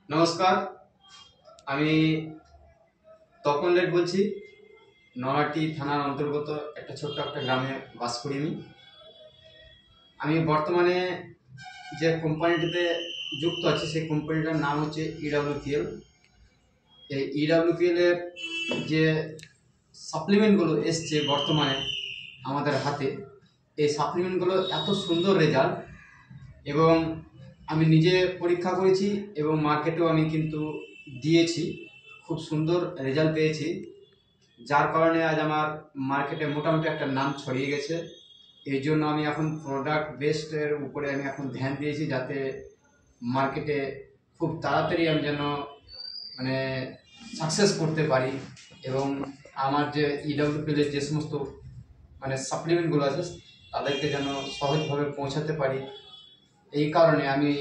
নমস্কার, আমি তপন লেট বলছি। নলাটি থানার অন্তর্গত একটা ছোট্ট একটা গ্রামে বাস করি আমি বর্তমানে যে কোম্পানিটিতে যুক্ত আছি সেই কোম্পানিটার নাম হচ্ছে EWPL। এই EWPL এর যে সাপ্লিমেন্টগুলো এসছে বর্তমানে আমাদের হাতে, এই সাপ্লিমেন্টগুলো এত সুন্দর রেজাল্ট, এবং আমি নিজে পরীক্ষা করেছি এবং মার্কেটেও আমি কিন্তু দিয়েছি, খুব সুন্দর রেজাল্ট পেয়েছি, যার কারণে আজ আমার মার্কেটে মোটামুটি একটা নাম ছড়িয়ে গেছে। এই জন্য আমি এখন প্রোডাক্ট বেসডের উপরে আমি এখন ধ্যান দিয়েছি, যাতে মার্কেটে খুব তাড়াতাড়ি আমি যেন মানে সাকসেস করতে পারি, এবং আমার যে EWPL এর যে সমস্ত মানে সাপ্লিমেন্টগুলো আছে তাদেরকে যেন সহজভাবে পৌঁছাতে পারি। এই কারণে আমি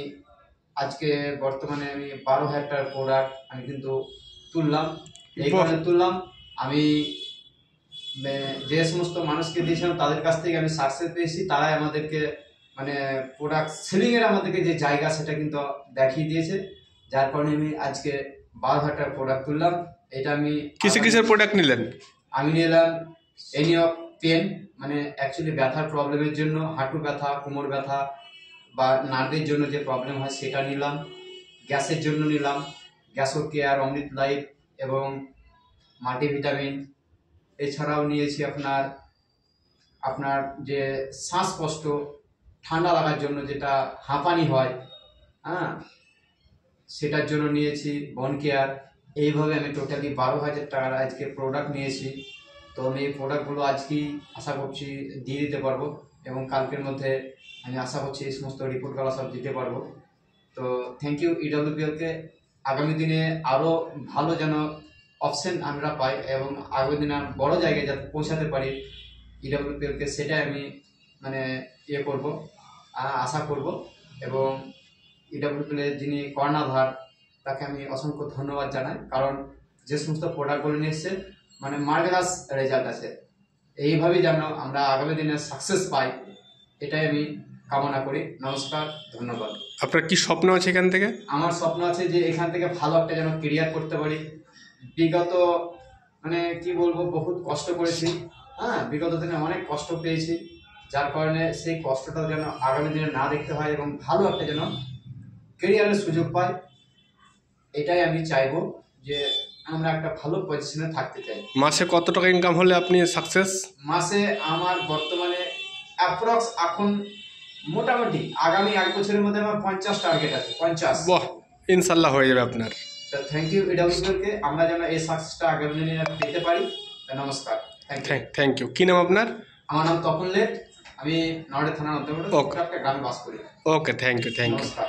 আজকে বর্তমানে আমি 12,000 টাকার প্রোডাক্ট আমি কিন্তু তুললাম। এই কারণে তুললাম, আমি যে সমস্ত মানুষকে দিয়েছিলাম তাদের কাছ থেকে আমি সাকসেস পেয়েছি, তারাই আমাদেরকে মানে প্রোডাক্ট সেলিং এর আমাদেরকে যে জায়গা সেটা কিন্তু দেখিয়ে দিয়েছে, যার কারণে আমি আজকে 12,000 টাকার প্রোডাক্ট তুললাম। এটা আমি কিসের প্রোডাক্ট নিলেন? আমি নিলাম এনিও পেন, মানে অ্যাকচুয়ালি ব্যথার প্রবলেমের জন্য, হাঁটু ব্যথা, কোমর ব্যথা বা নার্ভের জন্য যে প্রবলেম হয় সেটা নিলাম। গ্যাসের জন্য নিলাম গ্যাসো কেয়ার, অমৃত লাইফ এবং মাল্টিভিটামিন। এছাড়াও নিয়েছি আপনার যে শ্বাসকষ্ট, ঠান্ডা লাগার জন্য যেটা হাঁপানি হয়, সেটার জন্য নিয়েছি বন কেয়ার। এইভাবে আমি টোটালি 12,000 টাকার আজকে প্রোডাক্ট নিয়েছি। তো আমি এই প্রোডাক্টগুলো আজকেই আশা করছি দিয়ে দিতে পারবো, এবং কালকের মধ্যে আমি আশা করছি এই সমস্ত রিপোর্টগুলো সব দিতে পারবো। তো থ্যাংক ইউ EWPLকে। আগামী দিনে আরও ভালো যেন অপশন আমরা পাই, এবং আগামী দিনে বড় জায়গায় যাতে পৌঁছাতে পারি EWPLকে, সেটাই আমি মানে করব, আশা করব। এবং EWPL এর যিনি কর্ণধার তাকে আমি অসংখ্য ধন্যবাদ জানাই, কারণ যে সমস্ত প্রোডাক্টগুলো নিয়ে এসছে মানে মার্ভেলাস রেজাল্ট আছে। এইভাবেই যেন আমরা আগামী দিনে সাকসেস পাই, এটাই আমি কামনা করি। নমস্কার, ধন্যবাদ। আপনার কি স্বপ্ন আছে এখান থেকে? আমার স্বপ্ন আছে যে এখান থেকে ভালো একটা যেন কেরিয়ার করতে পারি। বিগত মানে কি বলবো, বহুত কষ্ট করেছি, বিগত দিনে অনেক কষ্ট পেয়েছি, যার কারণে সেই কষ্টটা যেন আগামী দিনে না দেখতে হয়, এবং ভালো একটা যেন কেরিয়ারের সুযোগ পাই। এটাই আমি চাইবো, যে আমরা একটা ভালো পজিশনে থাকতে চাই। মাসে কত টাকা ইনকাম হলে আপনি সাকসেস? মাসে আমার বর্তমানে অ্যাপ্রক্স এখন মোটামুটি আগামী 1 বছরের মধ্যে আমার 50 টার্গেট আছে। 50। বাহ, ইনশাল্লাহ হয়ে যাবে আপনার। থ্যাংক ইউ EWPLকে, আমরা যেন এই সাকসেসটা আগামী দিনে পেতে পারি। নমস্কার, থ্যাংক ইউ। কি নাম আপনার? আমার নাম তপন লেট, আমি নড়ে থানার অন্তর্গত একটা গ্রামে বাস করি। ওকে, থ্যাংক ইউ। নমস্কার।